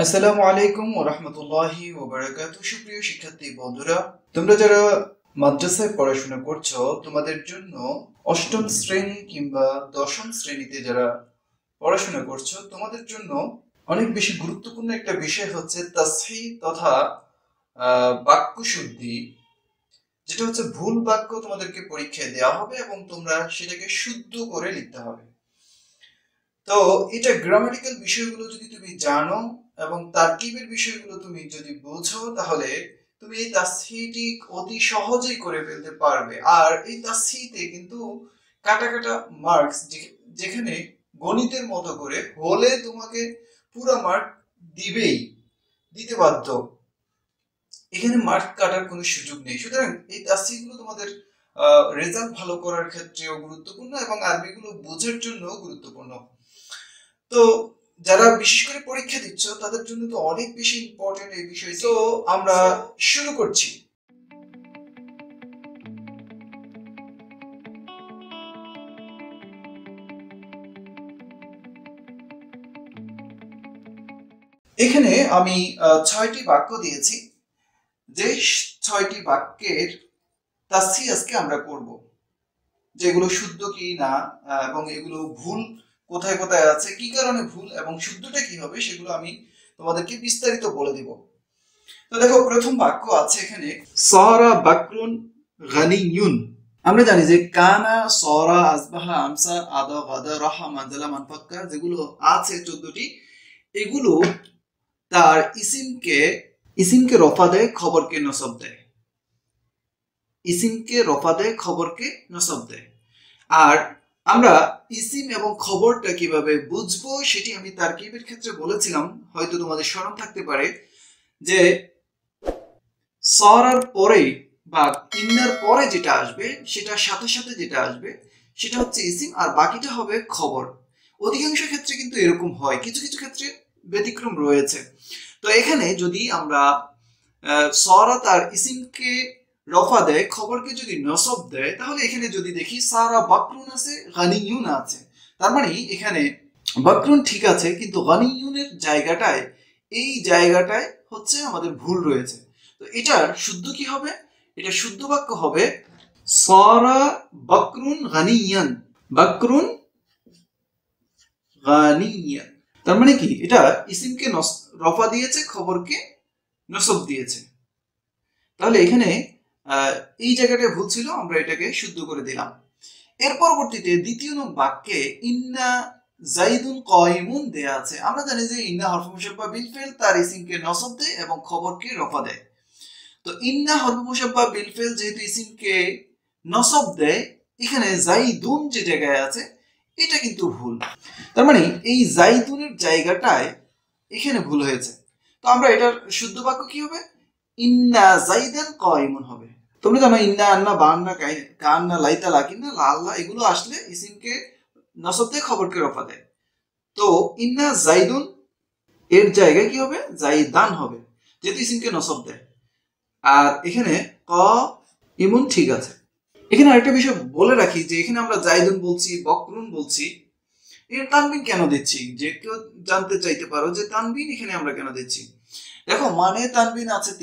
আসসালামু আলাইকুম ওয়া রাহমাতুল্লাহি ওয়া বারাকাতুহু। সুপ্রিয় শিক্ষার্থী বন্ধুরা, তোমরা যারা মাদ্রাসায় পড়াশোনা করছো, তোমাদের জন্য অষ্টম শ্রেণী কিংবা দশম শ্রেণীতে যারা পড়াশোনা করছো, তোমাদের জন্য অনেক বেশি গুরুত্বপূর্ণ একটা বিষয় হচ্ছে তাসহিহ তথা বাক্য শুদ্ধি, যেটা হচ্ছে ভুল বাক্য তোমাদেরকে পরীক্ষায় দেওয়া হবে এবং তোমরা সেটাকে শুদ্ধ করে লিখতে হবে। তো এটা গ্রামাটিক্যাল বিষয়গুলো যদি তুমি জানো এবং তারকিবের বিষয়গুলো তুমি যদি বোঝো, তাহলে তুমি এই তাসহিহটি অতি সহজেই করে ফেলতে পারবে। আর এই তাসহিহতে কিন্তু কাটা কাটা মার্কস, যেখানে গণিতের মতো করে হলে তোমাকে পুরো মার্ক দিতে বাধ্য, এখানে মার্ক কাটার কোনো সুযোগ নেই। সুতরাং এই তাসহিহগুলো তোমাদের রেজাল্ট ভালো করার ক্ষেত্রেও গুরুত্বপূর্ণ এবং আরবিগুলো বোঝার জন্য গুরুত্বপূর্ণ। তো যারা বিশেষ করে পরীক্ষা দিচ্ছ, তাদের জন্য তো অনেক বেশি ইম্পর্টেন্ট এই বিষয়। তো আমরা শুরু করছি। এখানে আমি 6টি বাক্য দিয়েছি, যে 6টি বাক্যের তাসহিহ আজকে আমরা করব, যেগুলো শুদ্ধ কি না এবং এগুলো ভুল কোথায় কোথায় আছে, কি কারণে ভুল এবং শুদ্ধটা কি হবে, সেগুলো আমি তোমাদেরকে বিস্তারিত বলে দিব। তো দেখো, প্রথম বাক্য আছে এখানে, সারা বাকরুন গানিয়ুন। আমরা জানি যে কানা, সরা, আসবাহা, আমসা, আদা, গাদা, রাহা, মানজালা, মানফাক্কা যেগুলো আছে 14টি, এগুলো তার ইসিমকে রফা দেয়, খবরকে নসব দেয়। ইসিমকে রফা দেয়, খবরকে নসব দেয়। আর আমরা ইসিম এবং খবরটা কিভাবে বুঝবো সেটি আমি তারকিবের ক্ষেত্রে বলেছিলাম, হয়তো তোমাদের স্মরণ থাকতে পারে, যে সরার পরে বা ইন্নার পরে যেটা আসবে, সেটার সাথে সাথে যেটা আসবে সেটা হচ্ছে ইসিম, আর বাকিটা হবে খবর। অধিকাংশ ক্ষেত্রে কিন্তু এরকম হয়, কিছু কিছু ক্ষেত্রে ব্যতিক্রম রয়েছে। তো এখানে যদি আমরা সরা তার ইসিমকে রফা দেয়, খবরকে যদি নসব দেয়, তাহলে এখানে যদি দেখি সারা বাকরুন আছে, গানিয়ুন আছে, তার মানে এখানে বাকরুন ঠিক আছে, কিন্তু গানিয়ুনের জায়গাটায়, এই জায়গাটায় হচ্ছে আমাদের ভুল রয়েছে। তো এটার শুদ্ধ কি হবে? এটা শুদ্ধ বাক্য হবে সারা বাকরুন গানিয়ান। বাকরুন গানিয়ান, তার মানে কি, এটা ইসিমকে রফা দিয়েছে, খবরকে নসব দিয়েছে। তাহলে এখানে এই জায়গাটায় ভুল ছিল, আমরা এটাকে শুদ্ধ করে দিলাম। এর পরবর্তীতে দ্বিতীয় নং বাক্যে ইন্না জাইদুন কায়িমুন দেয়া আছে। আমরা জানি যে ইন্না হরফ মুশাব্বাহ বিল ফিল তার ইসিমকে নসব দেয় এবং খবরকে রফা দেয়। তো ইন্না হরফ মুশাব্বাহ বিল ফিল যেহেতু ইসিমকে নসব দেয়, এখানে জাইদুন যে জায়গায় আছে এটা কিন্তু ভুল। তার মানে এই জাইদুনের জায়গাটায় এখানে ভুল হয়েছে। তো আমরা এটার শুদ্ধ বাক্য কি হবে? ইন্না জাইদান কায়িমুন হবে। তোমরা জানো ইন্না, আন্না, বান্না, কান্না, লাইতা, লাকিন্না, লাল্লা এগুলো আসলে ইসিমকে নসব দেয়, খবরকে রফা দেয়। তো ইন্না জাইদুন এর জায়গায় কি হবে? জাইদান হবে, যেহেতু ইসিমকে নসব দেয়। আর এখানে ক ইমুন ঠিক আছে। এখানে আরেকটা বিষয় বলে রাখি, যে এখানে আমরা জাইদুন বলছি, বকরুন বলছি, এর তানবিন কেন দিচ্ছি? যে কেউ জানতে চাইতে পারো যে তানবিন এখানে আমরা কেন দিচ্ছি। দেখো, মানে তানবিন আছে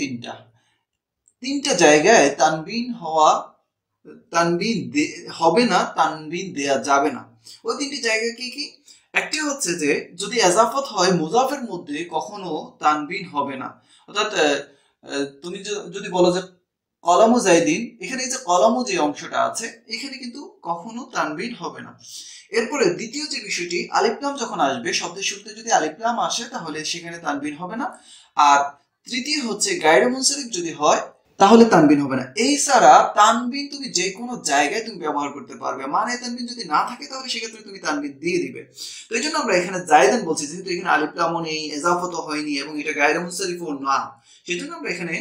তিনটা জায়গায় তানবিন হবে না, তানবিন দেয়া যাবে না। ওই তিনটি জায়গা কি কি? একটি হচ্ছে যে যদি এজাফত হয় মুজাফের মধ্যে, কখনো তানবিন হবে না। অর্থাৎ তুমি যদি বলো যে কলামু জাইদিন, এখানে যে কলামু যে অংশটা আছে, এখানে কিন্তু কখনো তানবিন হবে না। এরপরে দ্বিতীয় যে বিষয়টি, আলিফলাম যখন আসবে, শব্দের শুরুতে যদি আলিফলাম আসে, তাহলে সেখানে তানবিন হবে না। আর তৃতীয় হচ্ছে গায়রে মুনসারিফ যদি হয়, তাহলে তানবিন হবে না। এই ছাড়া তানবিন তুমি যে কোনো জায়গায় তুমি ব্যবহার করতে পারবে। মানে তানবিন যদি না থাকে, তাহলে সেক্ষেত্রে তুমি তানবিন দিয়ে দিবে। তো এই জন্য আমরা এখানে জায়দান বলছি, যেহেতু এখানে আলিফলামও নেই, এজাফতও হয়নি এবং এটা গায়রে মুনসারিফও না, সেই জন্য আমরা এখানে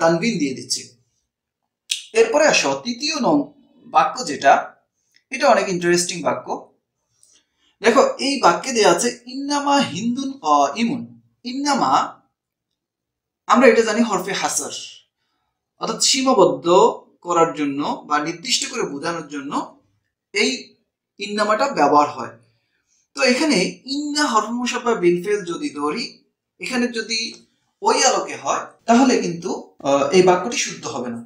তানবিন দিয়ে দিচ্ছি। এরপরে আসো তৃতীয় নং বাক্য, যেটা এটা অনেক ইন্টারেস্টিং বাক্য। দেখো, এই বাক্যে দেওয়া আছে ইন্নামা হিন্দুন কায়িমুন। ইন্নামা আমরা এটা জানি হরফে হাসার, অর্থাৎ সীমাবদ্ধ করার জন্য বা নির্দিষ্ট করে বোঝানোর জন্য এই ইন্নামাটা ব্যবহার হয়। তো এখানে ইন্না হরফ মুশাব্বাহ বিল ফিল যদি ধরি, এখানে যদি ওই আলোকে হয় তাহলে কিন্তু এই বাক্যটি শুদ্ধ হবে না।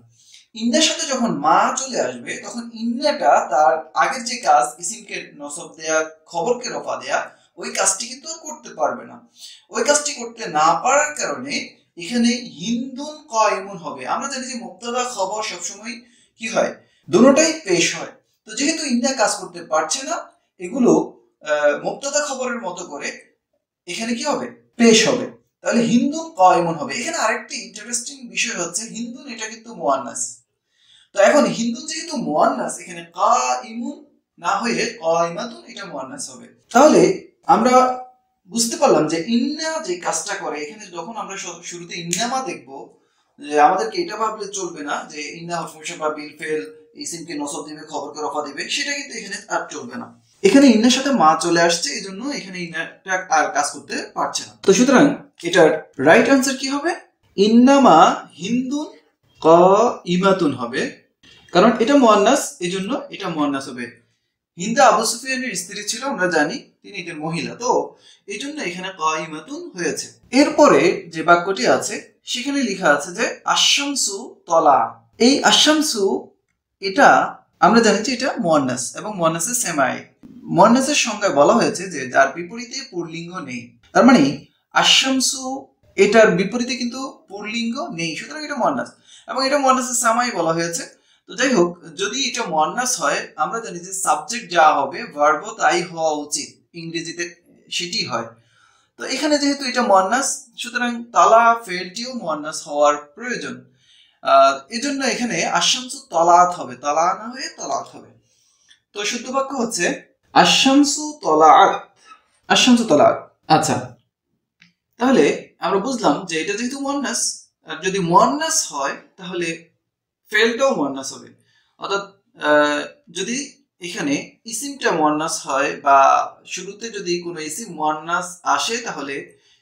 ইন্নার সাথে যখন মা চলে আসবে তখন ইন্নাটা তার আগের যে কাজ ইসিমকে নসব দেয়া, খবরকে রফা দেয়া, ওই কাজটি কিন্তু করতে পারবে না। ওই কাজটি করতে না পারার কারণে এখানে হিন্দুন কায়িমুন হবে। আমরা জানি যে মুবতাদা খবর সবসময় কি হয়, দুটোটাই পেশ হয়। তো যেহেতু ইন্না কাজ করতে পারছে না, এগুলো মুবতাদা খবরের মতো করে এখানে কি হবে, পেশ হবে। তাহলে হিন্দুন কায়িমুন হবে। এখানে আরেকটি ইন্টারেস্টিং বিষয় হচ্ছে হিন্দুন এটা কিন্তু মুয়ান্নাস। তো এখন হিন্দুন যেহেতু মুয়ান্নাস, এখানে কাইমুন না হয়ে কাইমাতুন এটা মুয়ান্নাস হবে। তাহলে আমরা বুঝতে পারলাম যে ইন্না যে কাজটা করে, এখানে যখন আমরা শুরুতে ইন্নামা দেখব, যে আমাদেরকে এটা ভাবলে চলবে না যে ইন্না হরফ মুশাব্বাহ বিল ফেল ইসিমকে নসব দিবে, খবরকে রফা দিবে, সেটা কিন্তু এখানে আর চলবে না। এখানে ইন্নার সাথে মা চলে আসছে, এই জন্য এখানে ইন্নাটা আর কাজ করতে পারছে না। তো সুতরাং এটার রাইট আনসার কি হবে? ইন্নামা হিন্দুন কাইমাতুন হবে, কারণ এটা মুয়ান্নাস, এই জন্য এটা মুয়ান্নাস হবে। হিন্দা আবু সুফিয়ানের স্ত্রী ছিল, আমরা জানি তিনি একজন মহিলা, তো এই জন্য এখানে কাইমাতুন হয়েছে। এরপরে যে বাক্যটি আছে সেখানে লেখা আছে যে আশ-শামসু তলা। এই আশ-শামসু এটা আমরা জানি যে এটা মুয়ান্নাস এবং মুয়ান্নাসের সেমাই। মুয়ান্নাসের সংজ্ঞায় বলা হয়েছে যে যার বিপরীতে পুল্লিঙ্গ নেই। তার মানে আশ-শামসু এটার বিপরীতে কিন্তু পুল্লিঙ্গ নেই, সুতরাং এটা মুয়ান্নাস এবং এটা মুয়ান্নাসের সেমাই বলা হয়েছে। তো যাই হোক, যদি এটা মুয়ান্নাস হয় আমরা জানি যে সাবজেক্ট যা হবে ভার্বও তাই হওয়া উচিত, ইংরেজিতে সেটি হয়। তো এখানে যেহেতু এটা মুয়ান্নাস, সুতরাং তালা ফেলটিও মুয়ান্নাস হওয়ার প্রয়োজন। এজন্য এখানে আশ-শামসু তলাআত হবে, তালা না হয়ে তলাআত হবে। তো শুদ্ধ বাক্য হচ্ছে আশ-শামসু তলাআত, আশ-শামসু তলাআত। আচ্ছা, তাহলে আমরা বুঝলাম যে এটা যেহেতু মুয়ান্নাস, আর যদি মুয়ান্নাস হয় তাহলে ফেলটাও মুয়ান্নাস হবে। অর্থাৎ যদি এখানে ইসিমটা মুয়ান্নাস হয় বা শুরুতে যদি কোনো ইসিম মুয়ান্নাস আসে তাহলে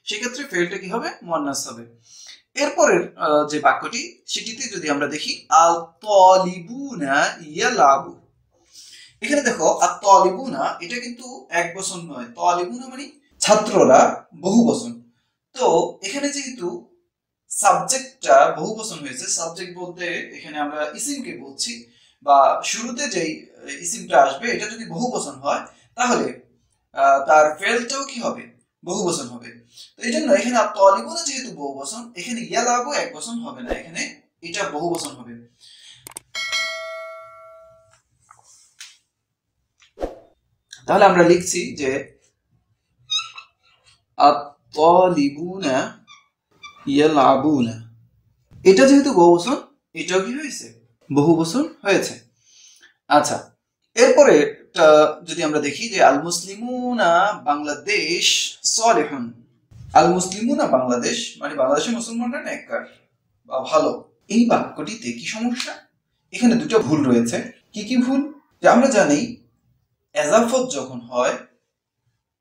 সেক্ষেত্রে ফেলটা কি হবে, মুয়ান্নাস হবে। এরপরের যে বাক্যটি সেটিতে যদি আমরা দেখি আল তালিবুনা ইয়ালাবু। এখানে দেখো আত তালিবুনা এটা কিন্তু এক বচন নয়, তালিবুনা মানে ছাত্ররা, বহু বচন। তো এখানে যেহেতু সাবজেক্টটা বহু বচন হয়েছে, সাবজেক্ট বলতে এখানে আমরা ইসিমকে বলছি, বা শুরুতে যেই ইসিমটা আসবে এটা যদি বহু বচন হয় তাহলে তার ফেলটাও কি হবে, বহু বচন হবে। তো এই জন্য এখানে তালিবুনা যেহেতু বহু বচন, এখানে ইয়ালাবু এক বচন হবে না, এখানে এটা বহু বচন হবে। তাহলে আমরা লিখছি যে আত-তালিবুনা ইয়ালাবুনা, এটা যেহেতু বহুবচন, এটাও কি হয়েছে, বহুবচন হয়েছে। আচ্ছা, এরপরে যদি আমরা দেখি যে আল মুসলিমুনা বাংলাদেশ সালিহুন। আল মুসলিমুনা বাংলাদেশ মানে বাংলাদেশের মুসলমানরা নেককার বা ভালো। এই বাক্যটিতে কি সমস্যা? এখানে দুটো ভুল রয়েছে। কি কি ভুল? যে আমরা জানি এজাফত যখন হয়,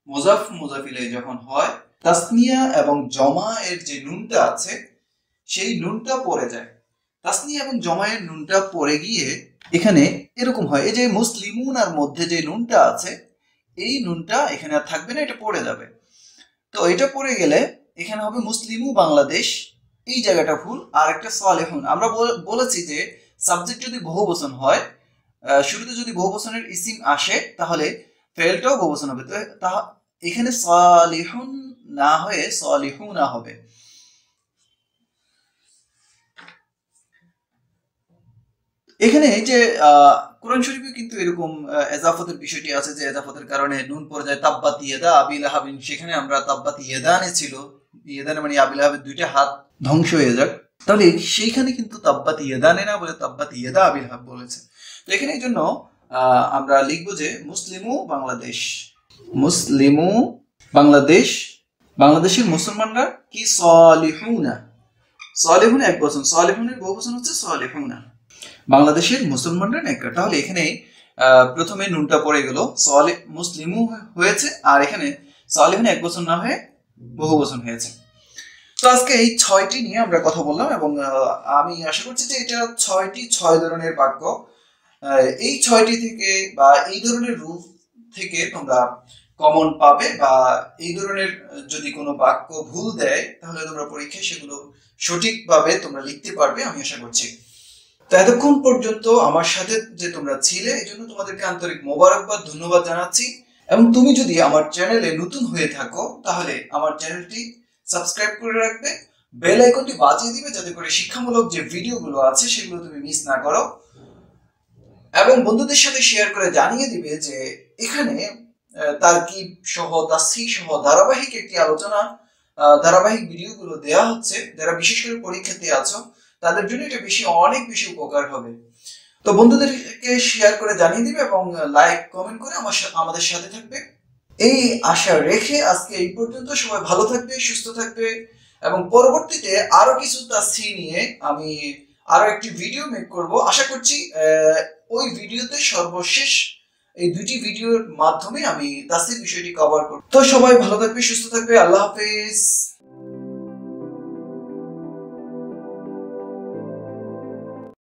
মুজাফ মুজাফ ইলাইহি যখন হয়, তাসনিয়া এবং জমা এর যে নুনটা আছে সেই নুনটা পড়ে যায়। তাসনিয়া এবং জমায়ের নুনটা পড়ে গিয়ে এখানে এরকম হয়, এই যে মুসলিমুনার মধ্যে যে নুনটা আছে এই নুনটা এখানে আর থাকবে না, এটা পড়ে যাবে। তো এটা পড়ে গেলে এখানে হবে মুসলিমু বাংলাদেশ, এই জায়গাটা ভুল। আর একটা সালেহুন, আমরা বলেছি যে সাবজেক্ট যদি বহুবচন হয়, শুরুতে যদি বহুবচনের ইসিম আসে তাহলে ফেলটাও বহুবচন হবে। তো এখানে সালিহুন না হয়ে সালিহুনা হবে। এখানে যে কোরআন শরীফে কিন্তু এরকম এজাফতের বিষয়টি আছে যে এজাফতের কারণে নুন পড়ে যায়, তাব্বাত ইয়াদা আবি লাহাবিন। সেখানে আমরা তাব্বাত ইয়াদানে ছিল, ইয়াদানে মানে আবি লাহাবের দুইটা হাত ধ্বংস হয়ে যাক, তাহলে সেইখানে কিন্তু তাব্বাত ইয়াদানে না বলে তাব্বাত ইয়াদা আবি লাহাব বলেছে। তো এখানে এই জন্য আমরা লিখবো যে মুসলিমু বাংলাদেশ, মুসলিমু বাংলাদেশ, বাংলাদেশের মুসলমানরা কি সালিহুনা, সালিহুনা এক বচন, সালিহুনের বহুবচন হচ্ছে সালিহুনা, বাংলাদেশের মুসলমানরা নেককার। তাহলে এখানে প্রথমে নুনটা পড়ে গেল, মুসলিমু হয়েছে, আর এখানে সালিহুন এক বচন না হয়ে বহু বচন হয়েছে। তো আজকে এই 6টি নিয়ে আমরা কথা বললাম এবং আমি আশা করছি যে এটা 6টি 6 ধরনের বাক্য। এই 6টি থেকে বা এই ধরনের রূপ থেকে তোমরা কমন পাবে, বা এই ধরনের যদি কোনো বাক্য ভুল দেয় তাহলে তোমরা পরীক্ষায় সেগুলো সঠিকভাবে তোমরা লিখতে পারবে আমি আশা করছি। তো এতক্ষণ পর্যন্ত আমার সাথে যে তোমরা ছিলে এই জন্য তোমাদেরকে আন্তরিক মোবারকবাদ, ধন্যবাদ জানাচ্ছি। এবং তুমি যদি আমার চ্যানেলে নতুন হয়ে থাকো তাহলে আমার চ্যানেলটি সাবস্ক্রাইব করে রাখবে, বেল আইকনটি বাজিয়ে দিবে যাতে করে শিক্ষামূলক যে ভিডিওগুলো আছে সেগুলো তুমি মিস না করো, এবং বন্ধুদের সাথে শেয়ার করে জানিয়ে দিবে যে এখানে তারকিব সহ, তাসহিহ সহ ধারাবাহিক একটি আলোচনা, ধারাবাহিক ভিডিওগুলো দেওয়া হচ্ছে। যারা বিশেষ করে পরীক্ষাতে আছো তাদের জন্য এটা অনেক বেশি উপকার হবে। তো বন্ধুদেরকে শেয়ার করে জানিয়ে দিবে এবং লাইক কমেন্ট করে আমাদের সাথে থাকবে, এই আশা রেখে আজকে এই পর্যন্ত। সবাই ভালো থাকবে, সুস্থ থাকবে, এবং পরবর্তীতে আরো কিছু তাসহিহ নিয়ে আমি আরো একটি ভিডিও মেক করব আশা করছি। ওই ভিডিওতে সর্বশেষ এই দুটি ভিডিওর মাধ্যমে আমি তাসহিহ বিষয়টি কভার করব। তো সবাই ভালো থাকবে, সুস্থ থাকবে, আল্লাহ হাফেজ।